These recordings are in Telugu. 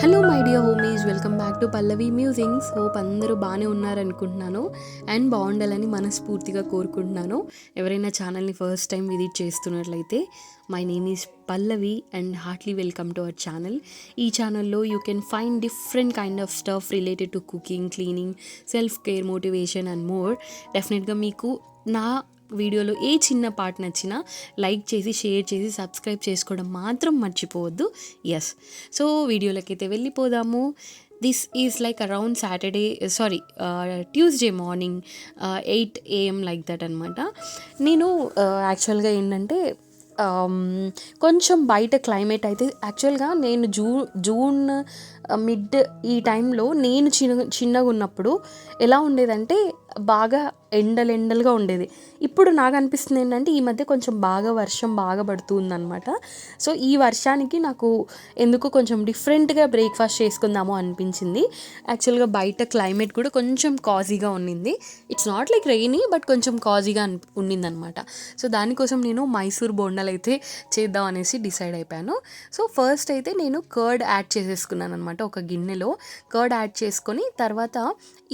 Hello my dear homies, welcome back to Pallavi musings. Hope అందరూ బాగానే ఉన్నారనుకుంటున్నాను అండ్ బాగుండాలని మనస్ఫూర్తిగా కోరుకుంటున్నాను. ఎవరైనా ఛానల్ని ఫస్ట్ టైం విజిట్ చేస్తున్నట్లయితే my name is Pallavi and heartly welcome to our channel. ఈ ఛానల్లో you can find different kind of stuff related to cooking, cleaning, self care, motivation and more. డెఫినెట్గా మీకు నా వీడియోలో ఏ చిన్న పార్ట్ నచ్చినా లైక్ చేసి, షేర్ చేసి, సబ్స్క్రైబ్ చేసుకోవడం మాత్రం మర్చిపోవద్దు. ఎస్, సో వీడియోలోకి అయితే వెళ్ళిపోదాము. This is like around Tuesday morning 8 AM like that అనమాట. నేను యాక్చువల్గా ఏంటంటే కొంచెం బయట క్లైమేట్ అయితే యాక్చువల్గా నేను జూన్ మిడ్ ఈ టైంలో నేను చిన్నగా ఉన్నప్పుడు ఎలా ఉండేదంటే బాగా ఎండలుగా ఉండేది. ఇప్పుడు నాకు అనిపిస్తుంది ఏంటంటే ఈ మధ్య కొంచెం బాగా వర్షం బాగా పడుతుందన్నమాట. సో ఈ వర్షానికి నాకు ఎందుకు కొంచెం డిఫరెంట్గా బ్రేక్ఫాస్ట్ చేసుకుందాము అనిపించింది. యాక్చువల్గా బయట క్లైమేట్ కూడా కొంచెం కాజీగా ఉండింది. It's not like rainy, but కొంచెం కాజీగా ఉండిందనమాట. సో దానికోసం నేను మైసూర్ బోండాలు అయితే చేద్దాం అనేసి డిసైడ్ అయిపోయాను. సో ఫస్ట్ అయితే నేను కర్డ్ యాడ్ చేసేసుకున్నాను అనమాట. ఒక గిన్నెలో కర్డ్ యాడ్ చేసుకొని తర్వాత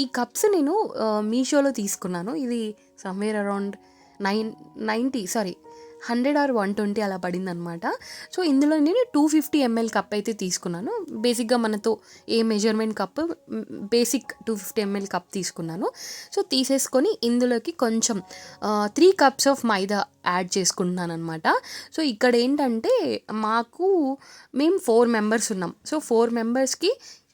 ఈ కప్స్ నేను మీషోలో తీసుకున్నాను. ఇది సమ్వేర్ అరౌండ్ 100 or 120 అలా పడింది అనమాట. సో ఇందులో నేను 250 ml కప్ అయితే తీసుకున్నాను. బేసిక్గా మనతో ఏ measurement cup, basic 250 ml cup తీసుకున్నాను. సో తీసేసుకొని ఇందులోకి కొంచెం 3 cups ఆఫ్ మైదా యాడ్ చేసుకుంటున్నాను అనమాట. సో ఇక్కడ ఏంటంటే మేము 4 members ఉన్నాం. సో 4 membersకి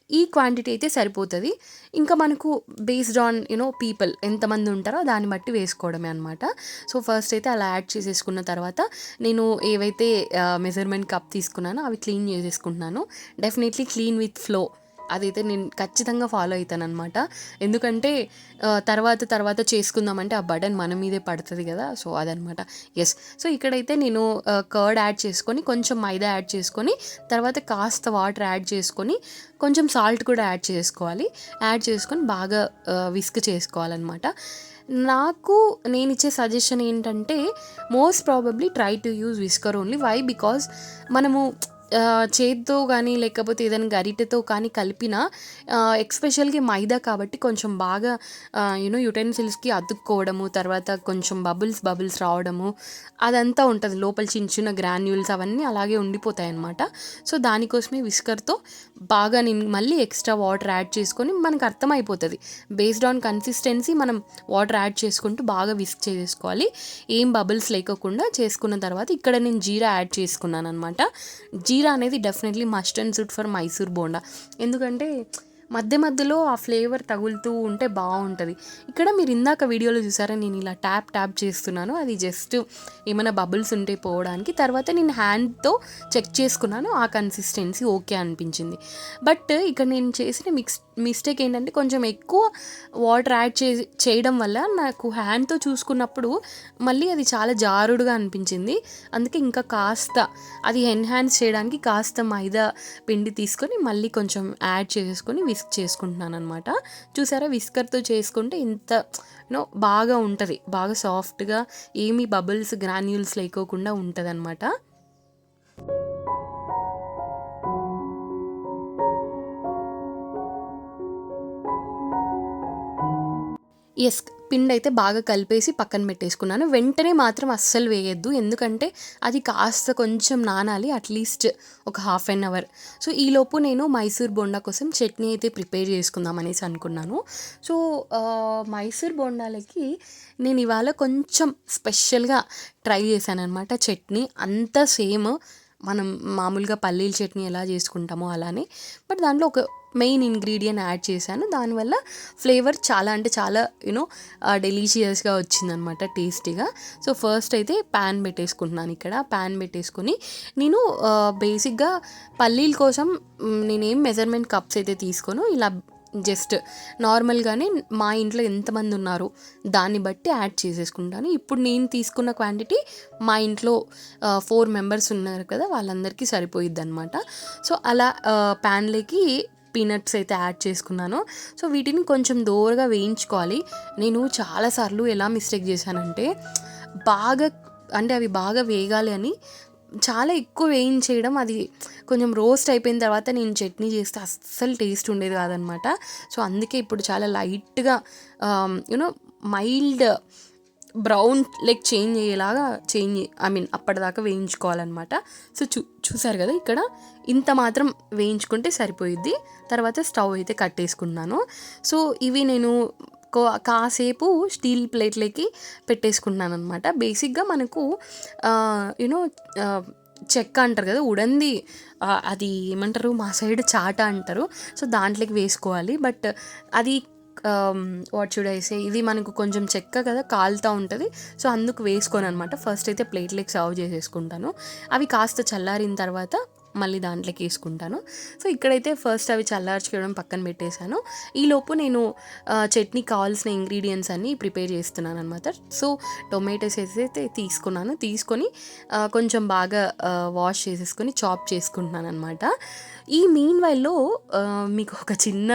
ఈ క్వాంటిటీ అయితే సరిపోతుంది. ఇంకా మనకు బేస్డ్ ఆన్ పీపుల్ ఎంతమంది ఉంటారో దాన్ని బట్టి వేసుకోవడమే అనమాట. సో ఫస్ట్ అయితే అలా యాడ్ చేసేసుకున్న తర్వాత నేను ఏవైతే మెజర్మెంట్ కప్ తీసుకున్నానో అవి క్లీన్ చేసేసుకుంటున్నాను. డెఫినెట్లీ క్లీన్ విత్ ఫ్లో అదైతే నేను ఖచ్చితంగా ఫాలో అవుతాను అనమాట. ఎందుకంటే తర్వాత చేసుకుందామంటే ఆ బటన్ మన మీదే పడుతుంది కదా. సో అదనమాట. ఎస్, సో ఇక్కడైతే నేను కర్డ్ యాడ్ చేసుకొని, కొంచెం మైదా యాడ్ చేసుకొని, తర్వాత కాస్త వాటర్ యాడ్ చేసుకొని, కొంచెం సాల్ట్ కూడా యాడ్ చేసుకొని బాగా విస్క్ చేసుకోవాలన్నమాట. నేను ఇచ్చే సజెషన్ ఏంటంటే most probably try to use whisker only. Why? Because మనము చేత్తో కానీ లేకపోతే ఏదైనా గరిటెతో కానీ కలిపిన, ఎక్స్పెషల్గా మైదా కాబట్టి కొంచెం బాగా యుటెన్సిల్స్కి అతుక్కోవడము, తర్వాత కొంచెం బబుల్స్ రావడము అదంతా ఉంటుంది. లోపల చిన్న గ్రాన్యూల్స్ అవన్నీ అలాగే ఉండిపోతాయి అన్నమాట. సో దానికోసమే విస్కర్తో బాగా నేను మళ్ళీ ఎక్స్ట్రా వాటర్ యాడ్ చేసుకొని, మనకు అర్థమైపోతుంది బేస్డ్ ఆన్ కన్సిస్టెన్సీ మనం వాటర్ యాడ్ చేసుకుంటూ బాగా విస్క్ చేసుకోవాలి. ఏం బబుల్స్ లేకోకుండా చేసుకున్న తర్వాత ఇక్కడ నేను జీరా యాడ్ చేసుకున్నాను అనమాట. జీరా అనేది definitely must and should for Mysore bonda. ఎందుకంటే మధ్యలో ఆ ఫ్లేవర్ తగులుతూ ఉంటే బాగుంటుంది. ఇక్కడ మీరు ఇందాక వీడియోలో చూసారా, నేను ఇలా ట్యాప్ చేస్తున్నాను. అది జస్ట్ ఏమైనా బబుల్స్ ఉంటే పోవడానికి. తర్వాత నేను హ్యాండ్తో చెక్ చేసుకున్నాను, ఆ కన్సిస్టెన్సీ ఓకే అనిపించింది. బట్ ఇక్కడ నేను చేసిన మిస్టేక్ ఏంటంటే కొంచెం ఎక్కువ వాటర్ యాడ్ చేయడం వల్ల నాకు హ్యాండ్తో చూసుకున్నప్పుడు మళ్ళీ అది చాలా జారుడుగా అనిపించింది. అందుకే ఇంకా కాస్త అది ఎన్హాన్స్ చేయడానికి కాస్త మైదా పిండి తీసుకొని మళ్ళీ కొంచెం యాడ్ చేసుకొని విస్క్ చేసుకుంటున్నాను అనమాట. చూసారా, విస్కర్తో చేసుకుంటే ఇంత బాగా ఉంటుంది, బాగా సాఫ్ట్గా ఏమీ బబుల్స్, గ్రాన్యూల్స్ లేకోకుండా ఉంటుంది అనమాట. ఎస్, పిండి అయితే బాగా కలిపేసి పక్కన పెట్టేసుకున్నాను. వెంటనే మాత్రం అస్సలు వేయద్దు, ఎందుకంటే అది కాస్త కొంచెం నానాలి, అట్లీస్ట్ ఒక 1/2 hour. సో ఈలోపు నేను మైసూర్ బోండా కోసం చట్నీ అయితే ప్రిపేర్ చేసుకుందాం అనేసి అనుకున్నాను. సో మైసూర్ బోండాలకి నేను ఇవాళ కొంచెం స్పెషల్గా ట్రై చేశాను అనమాట. చట్నీ అంతా సేమ్ మనం మామూలుగా పల్లీల చట్నీ ఎలా చేసుకుంటామో అలానే, బట్ దాంట్లో ఒక మెయిన్ ఇంగ్రీడియంట్ యాడ్ చేశాను. దానివల్ల ఫ్లేవర్ చాలా డెలీషియస్గా వచ్చిందనమాట, టేస్టీగా. సో ఫస్ట్ అయితే ప్యాన్ పెట్టేసుకుంటున్నాను. ఇక్కడ ప్యాన్ పెట్టేసుకొని నేను బేసిక్గా పల్లీల కోసం నేనేం మెజర్మెంట్ కప్స్ అయితే తీసుకోను, ఇలా జస్ట్ నార్మల్గానే మా ఇంట్లో ఎంతమంది ఉన్నారు దాన్ని బట్టి యాడ్ చేసేసుకుంటాను. ఇప్పుడు నేను తీసుకున్న క్వాంటిటీ మా ఇంట్లో 4 members ఉన్నారు కదా, వాళ్ళందరికీ సరిపోయిద్ది అనమాట. సో అలా ప్యాన్లోకి పీనట్స్ అయితే యాడ్ చేసుకున్నాను. సో వీటిని కొంచెం దోరగా వేయించుకోవాలి. నేను చాలాసార్లు ఎలా మిస్టేక్ చేశానంటే అవి బాగా వేగాలి అని చాలా ఎక్కువ వేయించేయడం, అది కొంచెం రోస్ట్ అయిపోయిన తర్వాత నేను చట్నీ చేస్తే అస్సలు టేస్ట్ ఉండేది కాదనమాట. సో అందుకే ఇప్పుడు చాలా లైట్గా you know mild brown like change అయ్యేలాగా అప్పటిదాకా వేయించుకోవాలన్నమాట. సో చూసారు కదా, ఇక్కడ ఇంత మాత్రం వేయించుకుంటే సరిపోయిద్ది. తర్వాత స్టవ్ అయితే కట్టేసుకున్నాను. సో ఇవి నేను కాసేపు స్టీల్ ప్లేట్లోకి పెట్టేసుకుంటున్నాను అనమాట. బేసిక్గా మనకు యూనో చెక్క అంటారు కదా, ఉడంది, అది ఏమంటారు మా సైడ్ చాట అంటారు. సో దాంట్లోకి వేసుకోవాలి. బట్ అది వాట్ షుడ్ ఐ సే, ఇది మనకు కొంచెం చెక్క కదా, కాలుతూ ఉంటుంది. సో అందుకు వేసుకోను అనమాట. ఫస్ట్ అయితే ప్లేట్లోకి సర్వ్ చేసేసుకుంటాను. అవి కాస్త చల్లారిన తర్వాత మళ్ళీ దాంట్లోకి వేసుకుంటాను. సో ఇక్కడైతే ఫస్ట్ అవి చల్లార్చుకోవడం పక్కన పెట్టేశాను. ఈలోపు నేను చట్నీ కావాల్సిన ఇంగ్రీడియంట్స్ అన్నీ ప్రిపేర్ చేస్తున్నాను అనమాట. సో టొమాటోస్ అయితే తీసుకొని కొంచెం బాగా వాష్ చేసేసుకొని చాప్ చేసుకుంటున్నాను అనమాట. ఈ మీన్ వైల్లో మీకు ఒక చిన్న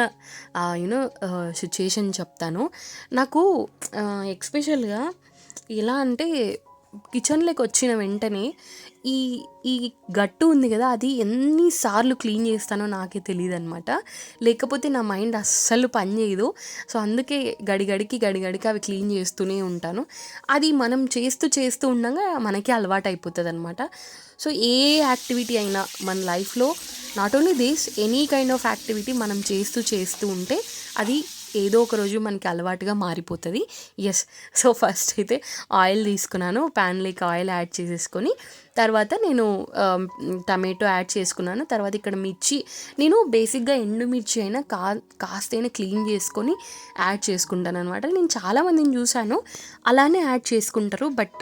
సిచ్యుయేషన్ చెప్తాను. నాకు ఎక్స్పెషల్గా ఎలా అంటే, కిచెన్లోకి వచ్చిన వెంటనే ఈ ఈ గట్టు ఉంది కదా, అది ఎన్నిసార్లు క్లీన్ చేస్తానో నాకే తెలియదు అనమాట. లేకపోతే నా మైండ్ అస్సలు పని చేయదు. సో అందుకే గడిగడికి అవి క్లీన్ చేస్తూనే ఉంటాను. అది మనం చేస్తూ ఉండగా మనకి అలవాటు అయిపోతుంది అనమాట. సో ఏ యాక్టివిటీ అయినా మన లైఫ్లో, not only this, any kind of activity మనం చేస్తూ ఉంటే అది ఏదో ఒక రోజు మనకి అలవాటుగా మారిపోతుంది. ఎస్. సో ఫస్ట్ అయితే ఆయిల్ తీసుకున్నాను. ప్యాన్లోకి ఆయిల్ యాడ్ చేసేసుకొని తర్వాత నేను టమాటో యాడ్ చేసుకున్నాను. తర్వాత ఇక్కడ మిర్చి, నేను బేసిక్గా ఎండుమిర్చి అయినా కాస్తైనా క్లీన్ చేసుకొని యాడ్ చేసుకుంటాను అనమాట. నేను చాలామందిని చూశాను అలానే యాడ్ చేసుకుంటారు. బట్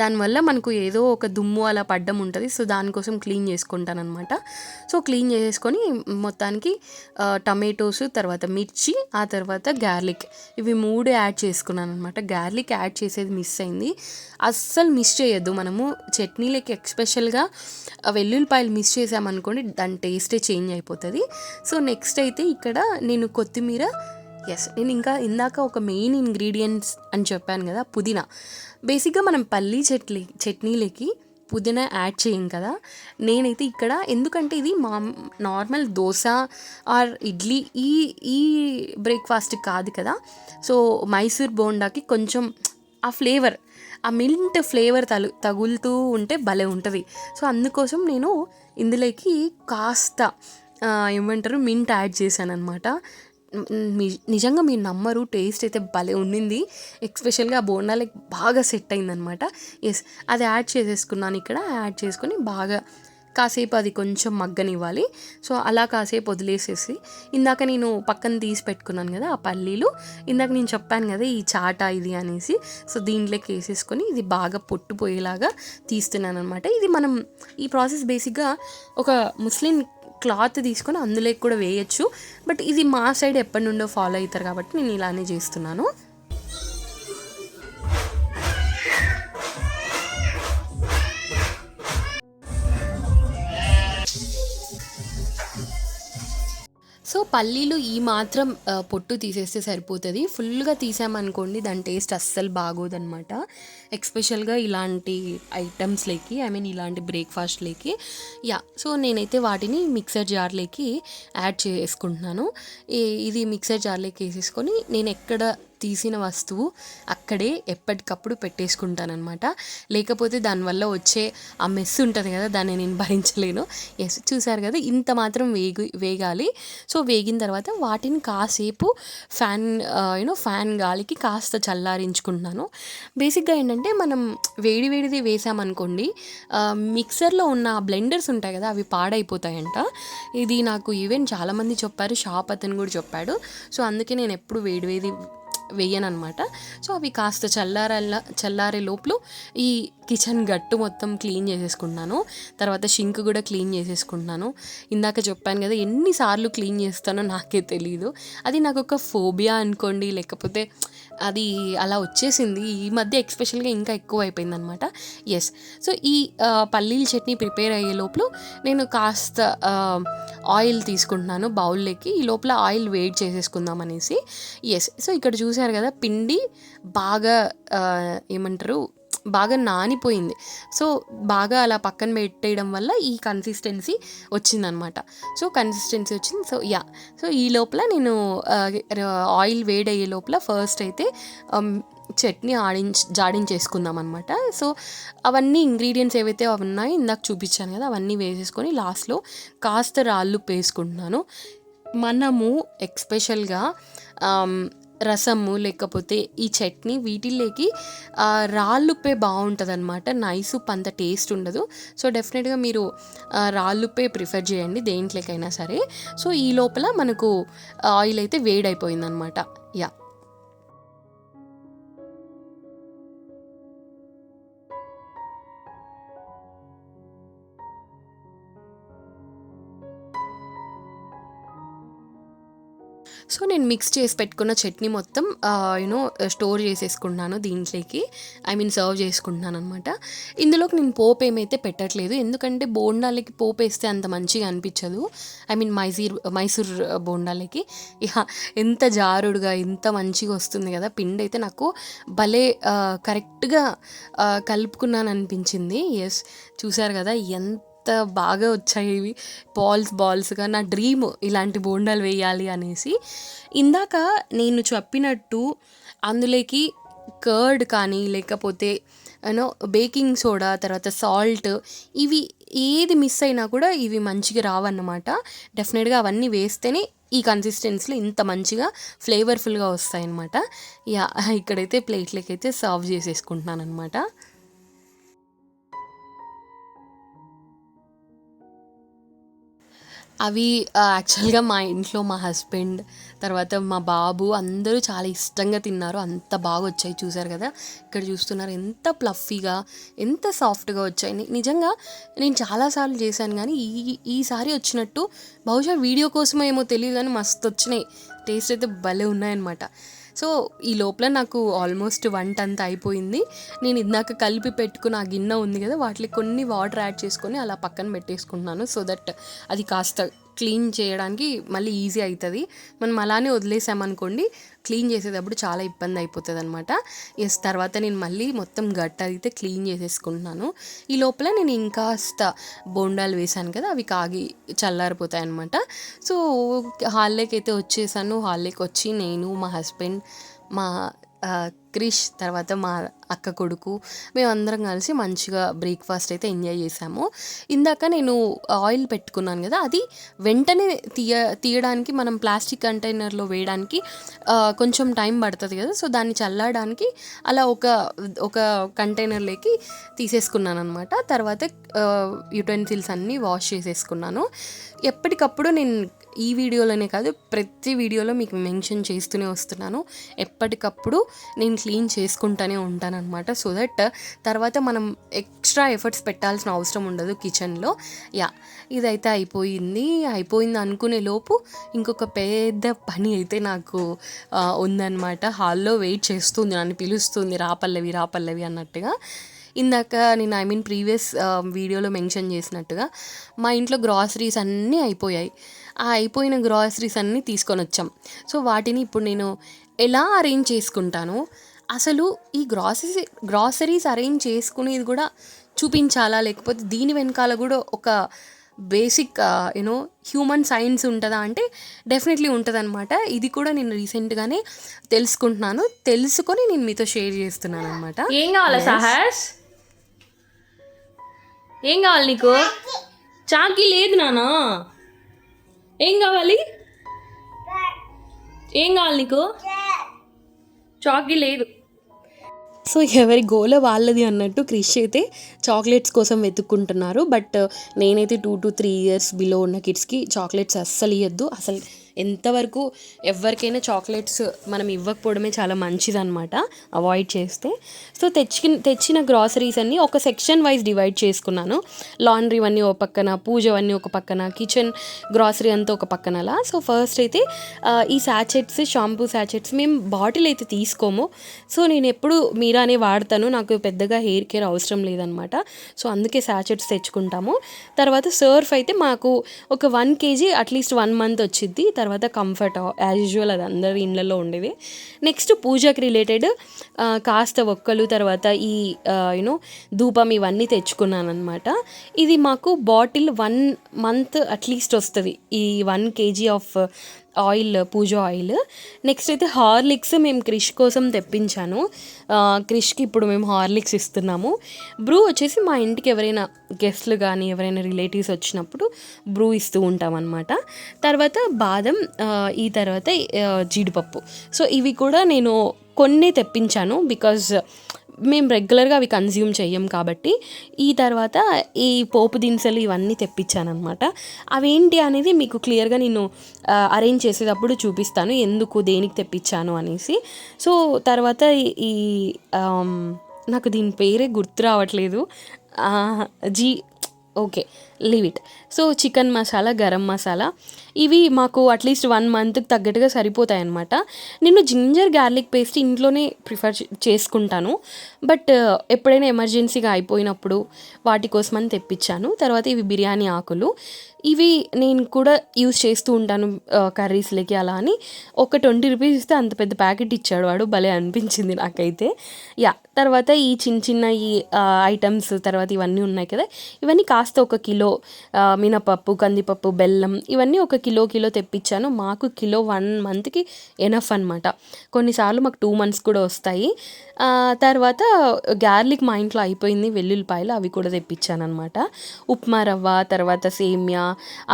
దానివల్ల మనకు ఏదో ఒక దుమ్ము అలా పడ్డం ఉంటుంది. సో దానికోసం క్లీన్ చేసుకుంటాను అనమాట. సో క్లీన్ చేసేసుకొని మొత్తానికి టమాటోస్, తర్వాత మిర్చి, ఆ తర్వాత గార్లిక్, ఇవి 3 యాడ్ చేసుకున్నాను అనమాట. గార్లిక్ యాడ్ చేసేది మిస్ అయింది. అస్సలు మిస్ చేయొద్దు. మనము చట్నీలకి ఎక్స్పెషల్గా వెల్లుల్లిపాయలు మిస్ చేసామనుకోండి, దాని టేస్టే చేంజ్ అయిపోతుంది. సో నెక్స్ట్ అయితే ఇక్కడ నేను కొత్తిమీర, నేను ఇందాక ఒక మెయిన్ ఇంగ్రీడియంట్స్ అని చెప్పాను కదా, పుదీనా. బేసిక్గా మనం పల్లీ చట్నీలకి పుదీనా యాడ్ చేయం కదా. నేనైతే ఇక్కడ, ఎందుకంటే ఇది నార్మల్ దోశ ఆర్ ఇడ్లీ ఈ బ్రేక్ఫాస్ట్ కాదు కదా. సో మైసూర్ బోండాకి కొంచెం ఆ ఫ్లేవర్, ఆ మింట్ ఫ్లేవర్ తగులుతూ ఉంటే భలే ఉంటుంది. సో అందుకోసం నేను ఇందులోకి కాస్త మింట్ యాడ్ చేశాను అనమాట. నిజంగా మీరు నమ్మరు, టేస్ట్ అయితే భలే ఉండింది. ఎక్స్పెషల్గా ఆ బోండాలకి బాగా సెట్ అయిందనమాట. ఎస్, అది యాడ్ చేసేసుకున్నాను. ఇక్కడ యాడ్ చేసుకొని బాగా కాసేపు అది కొంచెం మగ్గనివ్వాలి. సో అలా కాసేపు వదిలేసేసి, ఇందాక నేను పక్కన తీసి పెట్టుకున్నాను కదా ఆ పల్లీలు, ఇందాక నేను చెప్పాను కదా ఈ చాటా ఇది అనేసి, సో దీంట్లోకి వేసేసుకొని ఇది బాగా పొట్టుపోయేలాగా తీస్తున్నాను అనమాట. ఇది మనం ఈ ప్రాసెస్ బేసిక్గా ఒక ముస్లిం క్లాత్ తీసుకొని అందులోకి కూడా వేయచ్చు. బట్ ఇది మా సైడ్ ఎప్పటి నుండో ఫాలో అవుతారు కాబట్టి నేను ఇలానే చేస్తున్నాను. సో పల్లీలు ఈ మాత్రం పొట్టు తీసేస్తే సరిపోతుంది. ఫుల్గా తీసామనుకోండి దాని టేస్ట్ అస్సలు బాగోదన్నమాట. ఎక్స్పెషల్గా ఇలాంటి ఐటమ్స్లోకి, ఇలాంటి బ్రేక్ఫాస్ట్లోకి. సో నేనైతే వాటిని మిక్సర్ జార్లోకి యాడ్ చేసుకుంటున్నాను. ఇది మిక్సర్ జార్లోకి వేసేసుకొని నేను ఎక్కడ తీసిన వస్తువు అక్కడే ఎప్పటికప్పుడు పెట్టేసుకుంటానమాట. లేకపోతే దానివల్ల వచ్చే ఆ మెస్ ఉంటుంది కదా, దాన్ని నేను భరించలేను. ఎస్, చూసారు కదా, ఇంత మాత్రం వేగాలి. సో వేగిన తర్వాత వాటిని కాసేపు ఫ్యాన్ గాలికి కాస్త చల్లారించుకుంటున్నాను. బేసిక్గా ఏంటంటే, మనం వేడిది వేసామనుకోండి, మిక్సర్లో ఉన్న బ్లెండర్స్ ఉంటాయి కదా, అవి పాడైపోతాయంట. ఇది నాకు ఈవెన్ చాలామంది చెప్పారు, షాప్ అతను కూడా చెప్పాడు. సో అందుకే నేను ఎప్పుడు వేడివేది వేయను అనమాట. సో అవి కాస్త చల్లారే లోపల ఈ కిచెన్ గట్టు మొత్తం క్లీన్ చేసేసుకుంటున్నాను. తర్వాత షింక్ కూడా క్లీన్ చేసేసుకుంటున్నాను. ఇందాక చెప్పాను కదా, ఎన్నిసార్లు క్లీన్ చేస్తానో నాకే తెలీదు. అది నాకు ఒక ఫోబియా అనుకోండి, లేకపోతే అది అలా వచ్చేసింది. ఈ మధ్య ఎక్స్పెషల్గా ఇంకా ఎక్కువ అయిపోయింది అనమాట. ఎస్, సో ఈ పల్లీల చట్నీ ప్రిపేర్ అయ్యే లోపల నేను కాస్త ఆయిల్ తీసుకుంటున్నాను బౌల్లోకి. ఈ లోపల ఆయిల్ వేడి చేసేసుకుందాం అనేసి. ఎస్, సో ఇక్కడ చూసారు కదా, పిండి బాగా బాగా నానిపోయింది. సో బాగా అలా పక్కన పెట్టేయడం వల్ల ఈ కన్సిస్టెన్సీ వచ్చిందనమాట. సో కన్సిస్టెన్సీ వచ్చింది. సో సో ఈ లోపల నేను ఆయిల్ వేడయ్యే లోపల ఫస్ట్ అయితే చట్నీ జాడించేసుకుందాం అనమాట. సో అవన్నీ ఇంగ్రీడియంట్స్ ఏవైతే అవి ఉన్నాయో ఇందాక చూపించాను కదా, అవన్నీ వేసేసుకొని లాస్ట్లో కాస్త రాళ్ళుప్పు వేసుకుంటున్నాను. మనము ఎక్స్పెషల్గా రసము లేకపోతే ఈ చట్నీ వీటిల్లోకి రాళ్ళుప్పే బాగుంటుంది అనమాట. నైస్ ఉప్పు అంత టేస్ట్ ఉండదు. సో డెఫినెట్గా మీరు రాళ్ళుప్పే ప్రిఫర్ చేయండి దేంట్లోకైనా సరే. సో ఈ లోపల మనకు ఆయిల్ అయితే వేడైపోయిందనమాట. సో నేను మిక్స్ చేసి పెట్టుకున్న చట్నీ మొత్తం స్టోర్ చేసేసుకుంటున్నాను దీంట్లోకి. సర్వ్ చేసుకుంటున్నాను అనమాట. ఇందులోకి నేను పోపు ఏమైతే పెట్టట్లేదు, ఎందుకంటే బోండాలకి పోపు వేస్తే అంత మంచిగా అనిపించదు. మైసూర్ బోండాలకి ఎంత జారుడుగా ఎంత మంచిగా వస్తుంది కదా పిండి. అయితే నాకు భలే కరెక్ట్గా కలుపుకున్నాను అనిపించింది. ఎస్, చూసారు కదా ఎంత బాగా వచ్చాయి ఇవి బాల్స్గా. నా డ్రీమ్ ఇలాంటి బోండాలు వేయాలి అనేసి. ఇందాక నేను చెప్పినట్టు అందులోకి కర్డ్ కానీ లేకపోతే బేకింగ్ సోడా, తర్వాత సాల్ట్, ఇవి ఏది మిస్ అయినా కూడా ఇవి మంచిగా రావన్నమాట. డెఫినెట్గా అవన్నీ వేస్తేనే ఈ కన్సిస్టెన్సీలో ఇంత మంచిగా ఫ్లేవర్ఫుల్గా వస్తాయి అన్నమాట. ఇక్కడైతే ప్లేట్లకి అయితే సర్వ్ చేసేసుకుంటున్నాను అనమాట. అవి యాక్చువల్గా మా ఇంట్లో మా హస్బెండ్, తర్వాత మా బాబు అందరూ చాలా ఇష్టంగా తిన్నారు. అంత బాగా వచ్చాయి. చూసారు కదా, ఇక్కడ చూస్తున్నారు ఎంత ప్లఫీగా ఎంత సాఫ్ట్గా వచ్చాయి. నిజంగా నేను చాలాసార్లు చేశాను కానీ ఈసారి వచ్చినట్టు బహుశా వీడియో కోసమో ఏమో తెలియదు కానీ మస్తు వచ్చినాయి. టేస్ట్ అయితే భలే ఉన్నాయన్నమాట. సో ఈ లోపల నాకు ఆల్మోస్ట్ వంట అంతా అయిపోయింది. నేను ఇందాక కలిపి పెట్టుకున్న ఆ గిన్నె ఉంది కదా, వాటికి కొన్ని వాటర్ యాడ్ చేసుకొని అలా పక్కన పెట్టేసుకుంటున్నాను. సో దట్ అది కాస్త క్లీన్ చేయడానికి మళ్ళీ ఈజీ అవుతుంది. మనం అలానే వదిలేసామనుకోండి క్లీన్ చేసేటప్పుడు చాలా ఇబ్బంది అయిపోతుంది అనమాట. తర్వాత నేను మళ్ళీ మొత్తం గట్ట అయితే క్లీన్ చేసేసుకుంటున్నాను. ఈ లోపల నేను ఇంకాస్త బోండాలు వేసాను కదా, అవి కాగి చల్లారిపోతాయి అనమాట. సో హాల్లోకి అయితే వచ్చేసాను. హాల్లోకి వచ్చి నేను, మా హస్బెండ్, మా క్రిష్, తర్వాత మా అక్క కొడుకు, మేమందరం కలిసి మంచిగా బ్రేక్ఫాస్ట్ అయితే ఎంజాయ్ చేసాము. ఇందాక నేను ఆయిల్ పెట్టుకున్నాను కదా, అది వెంటనే తీయడానికి మనం ప్లాస్టిక్ కంటైనర్లో వేయడానికి కొంచెం టైం పడుతుంది కదా. సో దాన్ని చల్లడానికి అలా ఒక కంటైనర్లోకి తీసేసుకున్నాను అనమాట. తర్వాత యుటెన్సిల్స్ అన్నీ వాష్ చేసేసుకున్నాను. ఎప్పటికప్పుడు నేను ఈ వీడియోలోనే కాదు ప్రతి వీడియోలో మీకు మెన్షన్ చేస్తూనే వస్తున్నాను, ఎప్పటికప్పుడు నేను క్లీన్ చేసుకుంటూనే ఉంటాను అనమాట. సో దట్ తర్వాత మనం ఎక్స్ట్రా ఎఫర్ట్స్ పెట్టాల్సిన అవసరం ఉండదు కిచెన్లో. ఇదైతే అయిపోయింది అనుకునే లోపు ఇంకొక పెద్ద పని అయితే నాకు ఉందన్నమాట. హాల్లో వెయిట్ చేస్తుంది, నన్ను పిలుస్తుంది, రాపల్లవి అన్నట్టుగా. ఇందాక నేను ప్రీవియస్ వీడియోలో మెన్షన్ చేసినట్టుగా మా ఇంట్లో గ్రాసరీస్ అన్నీ అయిపోయాయి. ఆ అయిపోయిన గ్రాసరీస్ అన్నీ తీసుకొని వచ్చాం. సో వాటిని ఇప్పుడు నేను ఎలా అరేంజ్ చేసుకుంటాను, అసలు ఈ గ్రాసరీస్ అరేంజ్ చేసుకునేది కూడా చూపించాలా, లేకపోతే దీని వెనకాల కూడా ఒక బేసిక్ హ్యూమన్ సైన్స్ ఉంటుందా అంటే డెఫినెట్లీ ఉంటుంది అనమాట. ఇది కూడా నేను రీసెంట్గానే తెలుసుకొని నేను మీతో షేర్ చేస్తున్నాను అనమాట. ఏం కావాలా సహస్? ఏం కావాలి నీకు? చాకీ లేదు నానా. ఏం కావాలి నీకు? చాకీ లేదు. సో ఎవరి గోల వాళ్ళది అన్నట్టు క్రిష్ అయితే చాక్లెట్స్ కోసం వెతుక్కుంటున్నారు. బట్ నేనైతే 2 to 3 years బిలో ఉన్న కిడ్స్కి చాక్లెట్స్ అస్సలు ఇవ్వద్దు. అసలు ఎంతవరకు ఎవరికైనా చాక్లెట్స్ మనం ఇవ్వకపోవడమే చాలా మంచిదన్నమాట, అవాయిడ్ చేస్తే. సో తెచ్చిన గ్రాసరీస్ అన్నీ ఒక సెక్షన్ వైజ్ డివైడ్ చేసుకున్నాను. లాండ్రీ అన్నీ ఒక పక్కన, పూజవన్నీ ఒక పక్కన, కిచెన్ గ్రాసరీ అంతా ఒక పక్కన అలా. సో ఫస్ట్ అయితే ఈ శాచెట్స్, షాంపూ శాచెట్స్ మేము బాటిల్ అయితే తీసుకోము. సో నేను ఎప్పుడు మీరానే వాడతాను, నాకు పెద్దగా హెయిర్ కేర్ అవసరం లేదనమాట. సో అందుకే శాచెట్స్ తెచ్చుకుంటాము. తర్వాత సర్ఫ్ అయితే మాకు ఒక 1 kg అట్లీస్ట్ 1 month వచ్చింది. తర్వాత కంఫర్ట్ యాజ్ యూజువల్ అది అందరి ఇళ్ళల్లో ఉండేది. నెక్స్ట్ పూజకి రిలేటెడ్ కాస్త ఒక్కలు, తర్వాత ఈ యూనో ధూపం ఇవన్నీ తెచ్చుకున్నాను అనమాట. ఇది మాకు బాటిల్ 1 month అట్లీస్ట్ వస్తుంది ఈ 1 kg of oil, puja oil. Next అయితే హార్లిక్స్ మేము క్రిష్ కోసం తెప్పించాను. క్రిష్కి ఇప్పుడు మేము హార్లిక్స్ ఇస్తున్నాము. బ్రూ వచ్చేసి మా ఇంటికి ఎవరైనా గెస్ట్లు కానీ ఎవరైనా రిలేటివ్స్ వచ్చినప్పుడు బ్రూ ఇస్తూ ఉంటాం అనమాట. తర్వాత బాదం, ఈ తర్వాత జీడిపప్పు. సో ఇవి కూడా నేను కొన్ని తెప్పించాను బికాజ్ మేము రెగ్యులర్గా అవి కన్జ్యూమ్ చెయ్యం కాబట్టి. ఈ తర్వాత ఈ పోపు దినుసులు ఇవన్నీ తెప్పించాను అనమాట. అవేంటి అనేది మీకు క్లియర్గా నేను అరేంజ్ చేసేటప్పుడు చూపిస్తాను ఎందుకు దేనికి తెప్పించాను అనేసి. సో తర్వాత ఈ నాకు దీని పేరే గుర్తు రావట్లేదు. Okay, leave it. So chicken masala, garam masala ఇవి మాకు అట్లీస్ట్ 1 monthకి తగ్గట్టుగా సరిపోతాయి అన్నమాట. నేను జింజర్ గార్లిక్ పేస్ట్ ఇంట్లోనే ప్రిఫర్ చేసుకుంటాను. బట్ ఎప్పుడైనా ఎమర్జెన్సీగా అయిపోయినప్పుడు వాటి కోసమని తెప్పించాను. తర్వాత ఇవి బిర్యానీ ఆకులు, ఇవి నేను కూడా యూస్ చేస్తూ ఉంటాను కర్రీస్లకి అలా అని. ఒక 20 రూపీస్ ఇస్తే అంత పెద్ద ప్యాకెట్ ఇచ్చాడు వాడు, భలే అనిపించింది నాకైతే. తర్వాత ఈ చిన్న ఈ ఐటమ్స్ తర్వాత ఇవన్నీ ఉన్నాయి కదా, ఇవన్నీ కాస్త 1 కిలో మినపప్పు, కందిపప్పు, బెల్లం ఇవన్నీ 1 కిలో తెప్పించాను. మాకు కిలో 1 monthకి ఎనఫ్ అనమాట. కొన్నిసార్లు మాకు 2 months కూడా వస్తాయి. తర్వాత గార్లిక్ మా ఇంట్లో అయిపోయింది, వెల్లుల్లిపాయలు అవి కూడా తెప్పించాను అనమాట. ఉప్మా రవ్వ, తర్వాత సేమ్యా,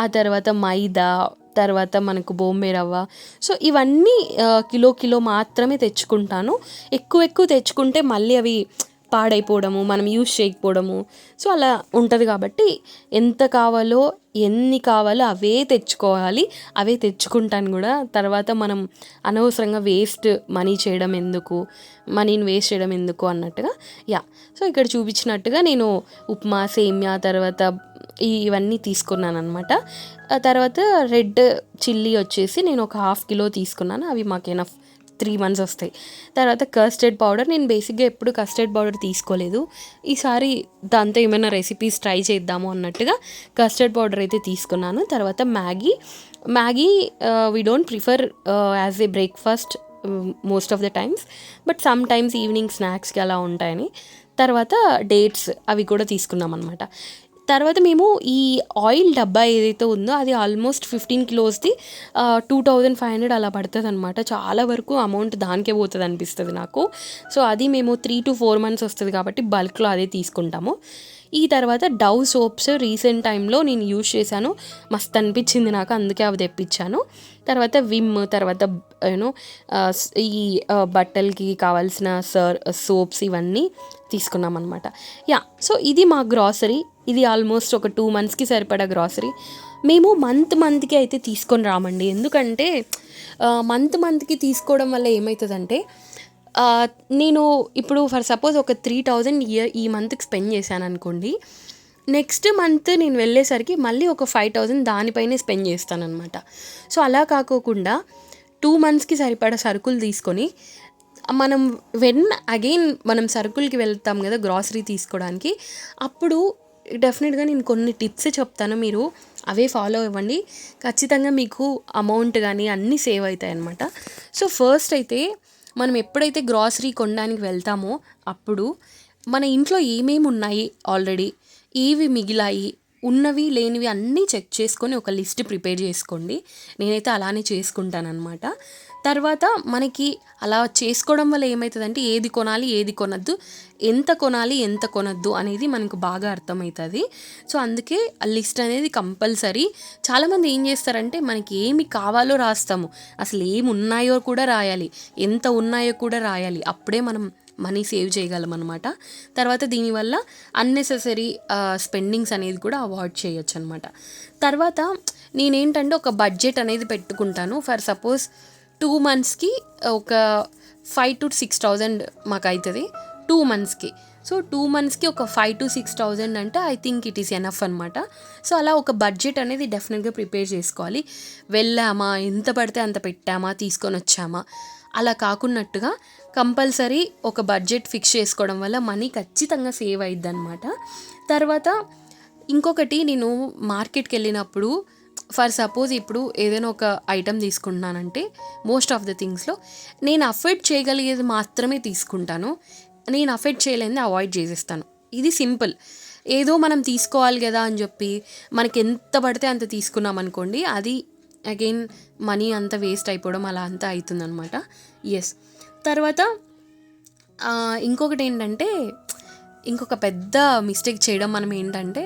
ఆ తర్వాత మైదా, తర్వాత మనకు బొంబే రవ్వ. సో ఇవన్నీ కిలో మాత్రమే తెచ్చుకుంటాను. ఎక్కువ తెచ్చుకుంటే మళ్ళీ అవి పాడైపోవడము, మనం యూజ్ చేయకపోవడము, సో అలా ఉంటుంది. కాబట్టి ఎంత కావాలో ఎన్ని కావాలో అవే తెచ్చుకోవాలి, అవే తెచ్చుకుంటాను కూడా. తర్వాత మనం అనవసరంగా మనీని వేస్ట్ చేయడం ఎందుకు అన్నట్టుగా. సో ఇక్కడ చూపించినట్టుగా నేను ఉప్మా, సేమ్యా, తర్వాత ఇవన్నీ తీసుకున్నాను అనమాట. తర్వాత రెడ్ చిల్లీ వచ్చేసి నేను ఒక 1/2 కిలో తీసుకున్నాను. అవి మాకు ఎనఫ్ 3 months వస్తాయి. తర్వాత కస్టర్డ్ పౌడర్, నేను బేసిక్గా ఎప్పుడు కస్టర్డ్ పౌడర్ తీసుకోలేదు. ఈసారి దాంతో ఏమైనా రెసిపీస్ ట్రై చేద్దాము అన్నట్టుగా కస్టర్డ్ పౌడర్ అయితే తీసుకున్నాను. తర్వాత Maggi we don't prefer as a breakfast most of the times, but sometimes evening స్నాక్స్కి అలా ఉంటాయని. తర్వాత డేట్స్ అవి కూడా తీసుకున్నాం అనమాట. తర్వాత మేము ఈ ఆయిల్ డబ్బా ఏదైతే ఉందో అది ఆల్మోస్ట్ 15 kilos 2500 అలా పడుతుంది అనమాట. చాలా వరకు అమౌంట్ దానికే పోతుంది అనిపిస్తుంది నాకు. సో అది మేము 3 to 4 months వస్తుంది కాబట్టి బల్క్లో అదే తీసుకుంటాము. ఈ తర్వాత డవ్ సోప్స్ రీసెంట్ టైంలో నేను యూజ్ చేశాను, మస్తు అనిపించింది నాకు, అందుకే అవి తెప్పించాను. తర్వాత విమ్, తర్వాత ఈ బట్టలకి కావాల్సిన సోప్స్ ఇవన్నీ తీసుకున్నాం అనమాట. సో ఇది మా గ్రాసరీ. ఇది ఆల్మోస్ట్ ఒక 2 monthsకి సరిపడా గ్రాసరీ. మేము మంత్కి అయితే తీసుకొని రామండి, ఎందుకంటే మంత్కి తీసుకోవడం వల్ల ఏమవుతుందంటే నేను ఇప్పుడు ఫర్ సపోజ్ ఒక 3000 ఈ మంత్కి స్పెండ్ చేశాను అనుకోండి, నెక్స్ట్ మంత్ నేను వెళ్ళేసరికి మళ్ళీ ఒక 5000 దానిపైనే స్పెండ్ చేస్తాను అనమాట. సో అలా కాకోకుండా 2 monthsకి సరిపడా సరుకులు తీసుకొని మనం అగైన్ మనం సరుకులకి వెళ్తాం కదా గ్రాసరీ తీసుకోవడానికి, అప్పుడు డెఫినెట్గా నేను కొన్ని టిప్స్ చెప్తాను, మీరు అవే ఫాలో అవ్వండి. ఖచ్చితంగా మీకు అమౌంట్ కానీ అన్నీ సేవ్ అవుతాయి అన్నమాట. సో ఫస్ట్ అయితే మనం ఎప్పుడైతే గ్రాసరీ కొనడానికి వెళ్తామో అప్పుడు మన ఇంట్లో ఏమేమి ఉన్నాయి, ఆల్రెడీ ఏవి మిగిలాయి, ఉన్నవి లేనివి అన్నీ చెక్ చేసుకొని ఒక లిస్ట్ ప్రిపేర్ చేసుకోండి. నేనైతే అలానే చేసుకుంటానన్నమాట. తర్వాత మనకి అలా చేసుకోవడం వల్ల ఏమవుతుందంటే ఏది కొనాలి ఏది కొనద్దు, ఎంత కొనాలి ఎంత కొనద్దు అనేది మనకు బాగా అర్థమవుతుంది. సో అందుకే ఆ లిస్ట్ అనేది కంపల్సరీ. చాలామంది ఏం చేస్తారంటే మనకి ఏమి కావాలో రాస్తాము, అసలు ఏమి ఉన్నాయో కూడా రాయాలి, ఎంత ఉన్నాయో కూడా రాయాలి, అప్పుడే మనం మనీ సేవ్ చేయగలం అనమాట. తర్వాత దీనివల్ల అన్నెసెసరీ స్పెండింగ్స్ అనేది కూడా అవాయిడ్ చేయొచ్చు అనమాట. తర్వాత నేనేంటంటే ఒక బడ్జెట్ అనేది పెట్టుకుంటాను. ఫర్ సపోజ్ 2 monthsకి ఒక 5,000 to 6,000 మాకు అవుతుంది 2 monthsకి. సో 2 monthsకి ఒక 5,000 to 6,000 అంటే I think it is enough అనమాట. సో అలా ఒక బడ్జెట్ అనేది డెఫినెట్గా ప్రిపేర్ చేసుకోవాలి. వెళ్ళామా, ఎంత పడితే అంత పెట్టామా, తీసుకొని వచ్చామా అలా కాకున్నట్టుగా కంపల్సరీ ఒక బడ్జెట్ ఫిక్స్ చేసుకోవడం వల్ల మనీ ఖచ్చితంగా సేవ్ అయ్యిద్ది అనమాట. తర్వాత ఇంకొకటి, నేను మార్కెట్కి వెళ్ళినప్పుడు ఫర్ సపోజ్ ఇప్పుడు ఏదైనా ఒక ఐటెం తీసుకుంటున్నానంటే మోస్ట్ ఆఫ్ ద థింగ్స్లో నేను అఫోర్డ్ చేయగలిగేది మాత్రమే తీసుకుంటాను, నేను అఫోర్డ్ చేయలేనిది అవాయిడ్ చేసేస్తాను. ఇది సింపుల్. ఏదో మనం తీసుకోవాలి కదా అని చెప్పి మనకి ఎంత పడితే అంత తీసుకున్నాం అనుకోండి, అది అగైన్ మనీ అంతా వేస్ట్ అయిపోవడం అలా అంతా అవుతుందన్నమాట. ఎస్. తర్వాత ఇంకొకటి ఏంటంటే, ఇంకొక పెద్ద మిస్టేక్ చేయడం మనం ఏంటంటే,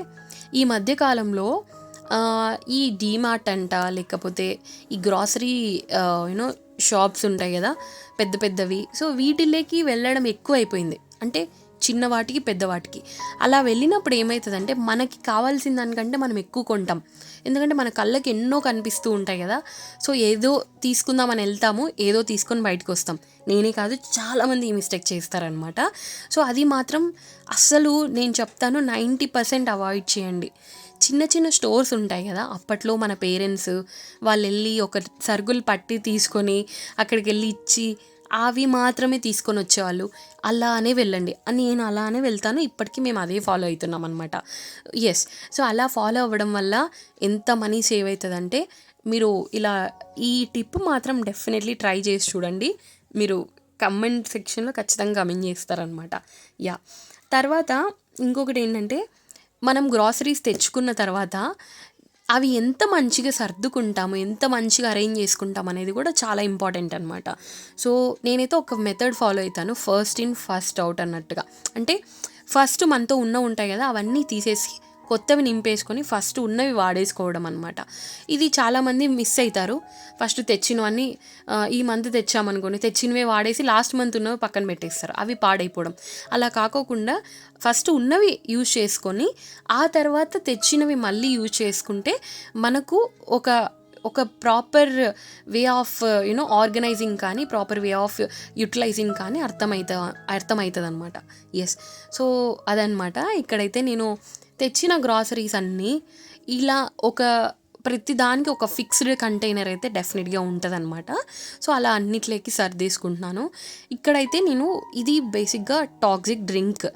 ఈ మధ్యకాలంలో ఈ డీమార్ట్ అంట, లేకపోతే ఈ గ్రాసరీ యూనో షాప్స్ ఉంటాయి కదా పెద్ద పెద్దవి, సో వీటిలోకి వెళ్ళడం ఎక్కువ అయిపోయింది. అంటే చిన్న వాటికి పెద్ద వాటికి అలా వెళ్ళినప్పుడు ఏమవుతుందంటే, మనకి కావాల్సిన దానికంటే మనం ఎక్కువ కొంటాం. ఎందుకంటే మన కళ్ళకి ఎన్నో కనిపిస్తూ ఉంటాయి కదా. సో ఏదో తీసుకుందామని వెళ్తాము, ఏదో తీసుకొని బయటకు వస్తాం. నేనే కాదు, చాలామంది ఈ మిస్టేక్ చేస్తారనమాట. సో అది మాత్రం అస్సలు నేను చెప్తాను 90% అవాయిడ్ చేయండి. చిన్న చిన్న స్టోర్స్ ఉంటాయి కదా, అప్పట్లో మన పేరెంట్స్ వాళ్ళు వెళ్ళి ఒక సరుకులు పట్టి తీసుకొని అక్కడికి వెళ్ళి ఇచ్చి అవి మాత్రమే తీసుకొని వచ్చేవాళ్ళు. అలానే వెళ్ళండి. నేను అలానే వెళ్తాను, ఇప్పటికీ మేము అదే ఫాలో అవుతున్నాం అనమాట. ఎస్. సో అలా ఫాలో అవ్వడం వల్ల ఎంత మనీ సేవ్ అవుతుందంటే, మీరు ఇలా ఈ టిప్ మాత్రం డెఫినెట్లీ ట్రై చేసి చూడండి. మీరు కమెంట్ సెక్షన్లో ఖచ్చితంగా కమెంట్ చేస్తారనమాట. యా. తర్వాత ఇంకొకటి ఏంటంటే, మనం గ్రాసరీస్ తెచ్చుకున్న తర్వాత అవి ఎంత మంచిగా సర్దుకుంటాము, ఎంత మంచిగా అరేంజ్ చేసుకుంటాం అనేది కూడా చాలా ఇంపార్టెంట్ అనమాట. సో నేనైతే ఒక మెథడ్ ఫాలో అవుతాను, ఫస్ట్ ఇన్ ఫస్ట్ అవుట్ అన్నట్టుగా. అంటే ఫస్ట్ మనతో ఉంటాయి కదా, అవన్నీ తీసేసి కొత్తవి నింపేసుకొని ఫస్ట్ ఉన్నవి వాడేసుకోవడం అనమాట. ఇది చాలామంది మిస్ అవుతారు. ఫస్ట్ తెచ్చినవన్నీ ఈ మంత్ తెచ్చామనుకోండి, తెచ్చినవే వాడేసి లాస్ట్ మంత్ ఉన్నవి పక్కన పెట్టేస్తారు, అవి పాడైపోవడం. అలా కాకోకుండా ఫస్ట్ ఉన్నవి యూజ్ చేసుకొని ఆ తర్వాత తెచ్చినవి మళ్ళీ యూజ్ చేసుకుంటే మనకు ఒక ప్రాపర్ వే ఆఫ్ ఆర్గనైజింగ్ కానీ, ప్రాపర్ వే ఆఫ్ యుటిలైజింగ్ కానీ అర్థమవుతుంది అనమాట. ఎస్. సో అదనమాట. ఇక్కడైతే నేను తెచ్చిన గ్రాసరీస్ అన్నీ ఇలా ప్రతి దానికి ఒక ఫిక్స్డ్ కంటైనర్ అయితే డెఫినెట్గా ఉంటుంది అనమాట. సో అలా అన్నిట్లోకి సర్దేసుకుంటున్నాను. ఇక్కడైతే నేను ఇది బేసిక్గా టాక్సిక్ డ్రింక్,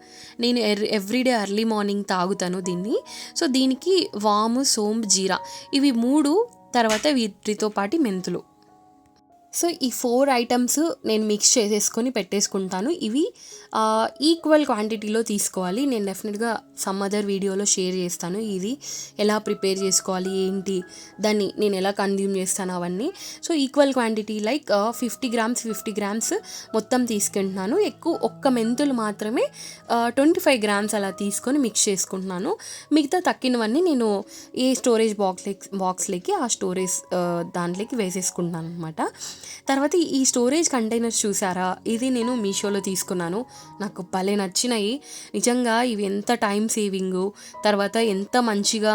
నేను ఎవ్రీడే ఎర్లీ మార్నింగ్ తాగుతాను దీన్ని. సో దీనికి వాము, సోంపు, జీరా ఇవి 3, తర్వాత వీటితో పాటు మెంతులు. సో ఈ 4 ఐటమ్స్ నేను మిక్స్ చేసేసుకొని పెట్టేసుకుంటాను. ఇవి ఈక్వల్ క్వాంటిటీలో తీసుకోవాలి. నేను డెఫినెట్గా సమ్ అదర్ వీడియోలో షేర్ చేస్తాను ఇది ఎలా ప్రిపేర్ చేసుకోవాలి, ఏంటి, దాన్ని నేను ఎలా కన్జ్యూమ్ చేస్తాను అవన్నీ. So equal quantity like 50 grams మొత్తం తీసుకుంటున్నాను. ఒక్క మెంతులు మాత్రమే 25 grams అలా తీసుకొని మిక్స్ చేసుకుంటున్నాను. మిగతా తక్కినవన్నీ నేను ఏ స్టోరేజ్ బాక్స్లోకి ఆ స్టోరేజ్ దాంట్లోకి వేసేసుకుంటున్నాను అనమాట. తర్వాత ఈ స్టోరేజ్ కంటైనర్స్ చూసారా, ఇది నేను మీషోలో తీసుకున్నాను. నాకు భలే నచ్చినాయి నిజంగా. ఇవి ఎంత టైం సేవింగు, తర్వాత ఎంత మంచిగా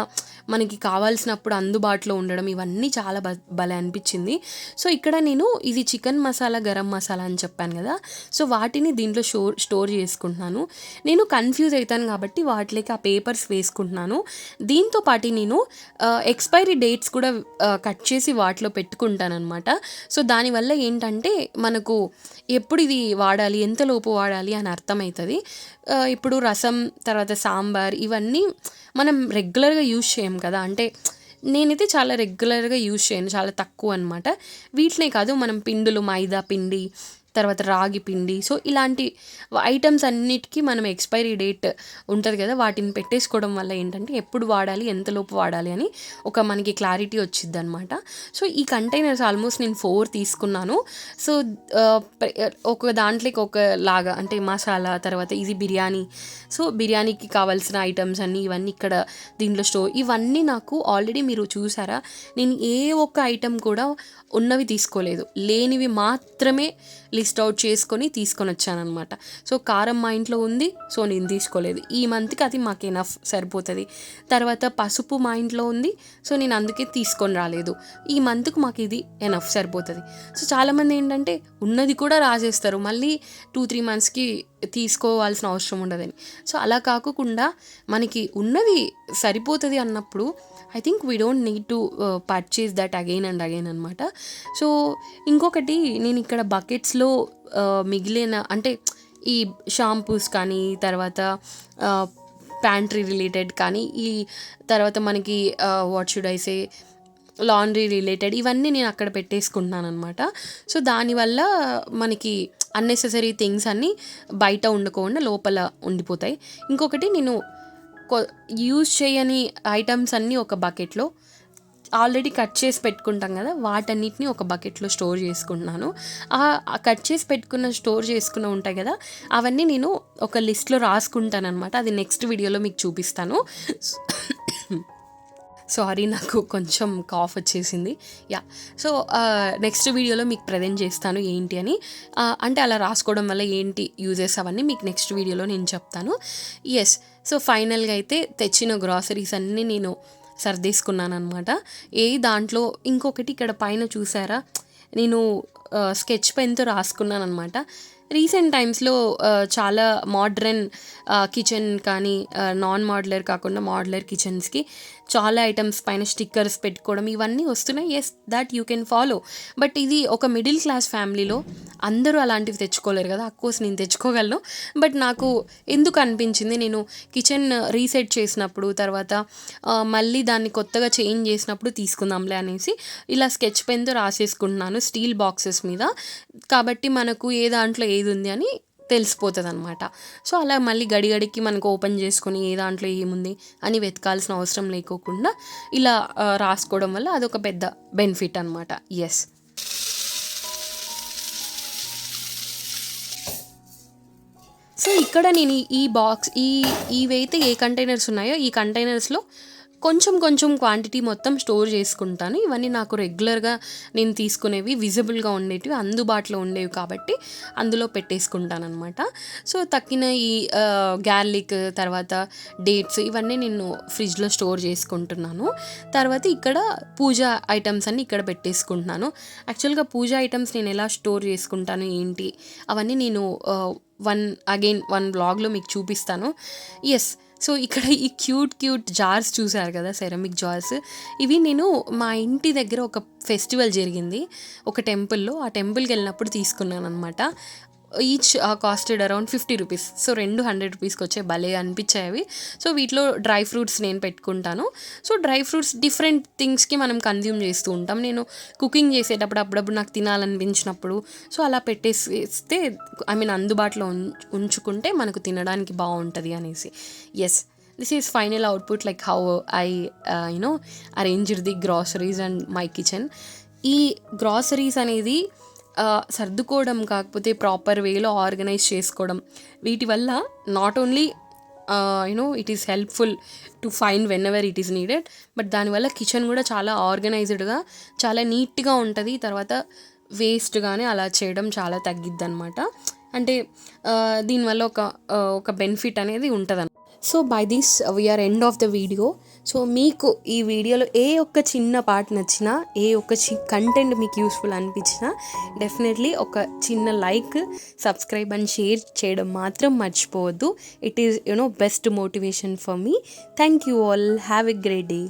మనకి కావాల్సినప్పుడు అందుబాటులో ఉండడం, ఇవన్నీ చాలా భలే అనిపించింది. సో ఇక్కడ నేను ఇది చికెన్ మసాలా, గరం మసాలా అని చెప్పాను కదా, సో వాటిని దీంట్లో స్టోర్ చేసుకుంటున్నాను. నేను కన్ఫ్యూజ్ అవుతాను కాబట్టి వాటిలోకి ఆ పేపర్స్ వేసుకుంటున్నాను. దీంతో పాటు నేను ఎక్స్పైరీ డేట్స్ కూడా కట్ చేసి వాటిలో పెట్టుకుంటాను అనమాట. సో దానివల్ల ఏంటంటే మనకు ఎప్పుడు ఇది వాడాలి, ఎంతలోపు వాడాలి అని అర్థమవుతుంది. ఇప్పుడు రసం, తర్వాత సాంబార్ ఇవన్నీ మనం రెగ్యులర్గా యూజ్ చేయం కదా, అంటే నేనైతే చాలా రెగ్యులర్గా యూజ్ చేయను, చాలా తక్కువ అనమాట. వీటినే కాదు, మనం పిండులు, మైదా పిండి, తర్వాత రాగి పిండి, సో ఇలాంటి ఐటమ్స్ అన్నిటికీ మనం ఎక్స్పైరీ డేట్ ఉంటుంది కదా, వాటిని పెట్టేసుకోవడం వల్ల ఏంటంటే ఎప్పుడు వాడాలి, ఎంతలోపు వాడాలి అని మనకి క్లారిటీ వచ్చింది అనమాట. సో ఈ కంటైనర్స్ ఆల్మోస్ట్ నేను 4 తీసుకున్నాను. సో ఒక దాంట్లోకి ఒకలాగా, అంటే మసాలా, తర్వాత ఇది బిర్యానీ, సో బిర్యానీకి కావాల్సిన ఐటమ్స్ అన్నీ ఇవన్నీ ఇక్కడ దీంట్లో ఇవన్నీ నాకు ఆల్రెడీ మీరు చూసారా, నేను ఏ ఒక్క ఐటమ్ కూడా ఉన్నవి తీసుకోలేదు, లేనివి మాత్రమే లిస్ట్ అవుట్ చేసుకొని తీసుకొని వచ్చానమాట. సో కారం మా ఇంట్లో ఉంది, సో నేను తీసుకోలేదు. ఈ మంత్కి అది మాకు ఎనఫ్ సరిపోతుంది. తర్వాత పసుపు మా ఇంట్లో ఉంది, సో నేను అందుకే తీసుకొని రాలేదు. ఈ మంత్కి మాకు ఇది ఎనఫ్ సరిపోతుంది. సో చాలామంది ఏంటంటే ఉన్నది కూడా రాసేస్తారు, మళ్ళీ 2-3 monthsకి తీసుకోవాల్సిన అవసరం ఉండదని. సో అలా కాకుండా మనకి ఉన్నది సరిపోతుంది అన్నప్పుడు I think we don't need to purchase that again and again అనమాట. సో ఇంకొకటి, నేను ఇక్కడ బకెట్స్లో మిగిలిన, అంటే ఈ షాంపూస్ కానీ, తర్వాత ప్యాంట్రీ రిలేటెడ్ కానీ, ఈ తర్వాత మనకి what should I say laundry related ఇవన్నీ నేను అక్కడ పెట్టేసుకుంటున్నాను అనమాట. సో దానివల్ల మనకి అన్నెసెసరీ థింగ్స్ అన్నీ బయట ఉండకుండా లోపల ఉండిపోతాయి. ఇంకొకటి నేను యూజ్ చేయని ఐటమ్స్ అన్నీ ఒక బకెట్లో ఆల్రెడీ కట్ చేసి పెట్టుకుంటాం కదా, వాటన్నిటిని ఒక బకెట్లో స్టోర్ చేసుకుంటున్నాను. ఆ కట్ చేసి స్టోర్ చేసుకున్న ఉంటాయి కదా, అవన్నీ నేను ఒక లిస్ట్లో రాసుకుంటాను అనమాట. అది నెక్స్ట్ వీడియోలో మీకు చూపిస్తాను. సారీ, నాకు కొంచెం కాఫ్ వచ్చేసింది. సో నెక్స్ట్ వీడియోలో మీకు ప్రజెంట్ చేస్తాను ఏంటి అని. అంటే అలా రాసుకోవడం వల్ల ఏంటి యూజెస్ అవన్నీ మీకు నెక్స్ట్ వీడియోలో నేను చెప్తాను. సో ఫైనల్గా అయితే తెచ్చిన గ్రాసరీస్ అన్నీ నేను సర్దేసుకున్నాను అనమాట. దాంట్లో ఇంకొకటి ఇక్కడ పైన చూసారా, నేను స్కెచ్ పెన్తో రాసుకున్నాను అనమాట. రీసెంట్ టైమ్స్లో చాలా మోడ్రన్ కిచెన్ కానీ నాన్ మోడ్యులర్ కాకుండా మోడ్యులర్ కిచెన్స్కి చాలా ఐటమ్స్ పైన స్టిక్కర్స్ పెట్టుకోవడం ఇవన్నీ వస్తున్నాయి. That you can follow. But ఇది ఒక మిడిల్ క్లాస్ ఫ్యామిలీలో అందరూ అలాంటివి తెచ్చుకోలేరు కదా. అఫ్కోర్స్ నేను తెచ్చుకోగలను, బట్ నాకు ఎందుకు అనిపించింది, నేను కిచెన్ రీసెట్ చేసినప్పుడు తర్వాత మళ్ళీ దాన్ని కొత్తగా చేంజ్ చేసినప్పుడు తీసుకుందాంలే అనేసి ఇలా స్కెచ్ పెన్తో రాసేసుకుంటున్నాను స్టీల్ బాక్సెస్ మీద. కాబట్టి మనకు ఏ దాంట్లో ఏది ఉంది అని తెలిసిపోతుంది అనమాట. సో అలా మళ్ళీ గడిగడికి మనకు ఓపెన్ చేసుకొని ఏ దాంట్లో ఏముంది అని వెతకాల్సిన అవసరం లేకోకుండా ఇలా రాసుకోవడం వల్ల అదొక పెద్ద బెనిఫిట్ అనమాట. సో ఇక్కడ నేను ఈ బాక్స్ ఇవైతే ఏ కంటైనర్స్ ఉన్నాయో ఈ కంటైనర్స్లో కొంచెం క్వాంటిటీ మొత్తం స్టోర్ చేసుకుంటాను. ఇవన్నీ నాకు రెగ్యులర్గా నేను తీసుకునేవి, విజిబుల్గా ఉండేటివి, అందుబాటులో ఉండేవి కాబట్టి అందులో పెట్టేసుకుంటాను అనమాట. సో తక్కిన ఈ గార్లిక్ తర్వాత డేట్స్ ఇవన్నీ నేను ఫ్రిడ్జ్లో స్టోర్ చేసుకుంటున్నాను. తర్వాత ఇక్కడ పూజ ఐటమ్స్ అన్నీ ఇక్కడ పెట్టేసుకుంటున్నాను. యాక్చువల్గా పూజ ఐటమ్స్ నేను ఎలా స్టోర్ చేసుకుంటాను ఏంటి అవన్నీ నేను వన్ వ్లాగ్లో మీకు చూపిస్తాను. సో ఇక్కడ ఈ క్యూట్ జార్స్ చూసారు కదా, సెరామిక్ జార్స్. ఇవి నేను మా ఇంటి దగ్గర ఒక ఫెస్టివల్ జరిగింది ఒక టెంపుల్లో. ఆ టెంపుల్కి వెళ్ళినప్పుడు తీసుకున్నాను అనమాట. Each casted around 50 rupees. So 100 రూపీస్కి వచ్చే భలే అనిపించాయి. సో వీటిలో డ్రై ఫ్రూట్స్ నేను పెట్టుకుంటాను. సో డ్రై ఫ్రూట్స్ డిఫరెంట్ థింగ్స్కి మనం కన్జ్యూమ్ చేస్తూ ఉంటాం. నేను కుకింగ్ చేసేటప్పుడు అప్పుడప్పుడు నాకు తినాలనిపించినప్పుడు సో అలా పెట్టేస్తే అందుబాటులో ఉంచుకుంటే మనకు తినడానికి బాగుంటుంది అనేసి. This is final output like how I arranged the groceries and my kitchen. ఈ గ్రాసరీస్ అనేది సర్దుకోవడం కాకపోతే ప్రాపర్ వేలో ఆర్గనైజ్ చేసుకోవడం, వీటి వల్ల not only it is helpful to find when ever it is needed, but దానివల్ల కిచెన్ కూడా చాలా ఆర్గనైజ్డ్గా చాలా నీట్గా ఉంటుంది. తర్వాత వేస్ట్ కానీ అలా చేయడం చాలా తగ్గిద్ది అనమాట. అంటే దీనివల్ల ఒక బెనిఫిట్ అనేది ఉంటుంది. So by this we are end of the video. So మీకు ఈ వీడియోలో ఏ ఒక్క చిన్న పార్ట్ నచ్చినా, ఏ ఒక్క కంటెంట్ మీకు యూస్ఫుల్ అనిపించినా డెఫినెట్లీ ఒక చిన్న లైక్, సబ్స్క్రైబ్ అండ్ షేర్ చేయడం మాత్రం మర్చిపోవద్దు. It is best motivation for me. Thank you all. Have a great day.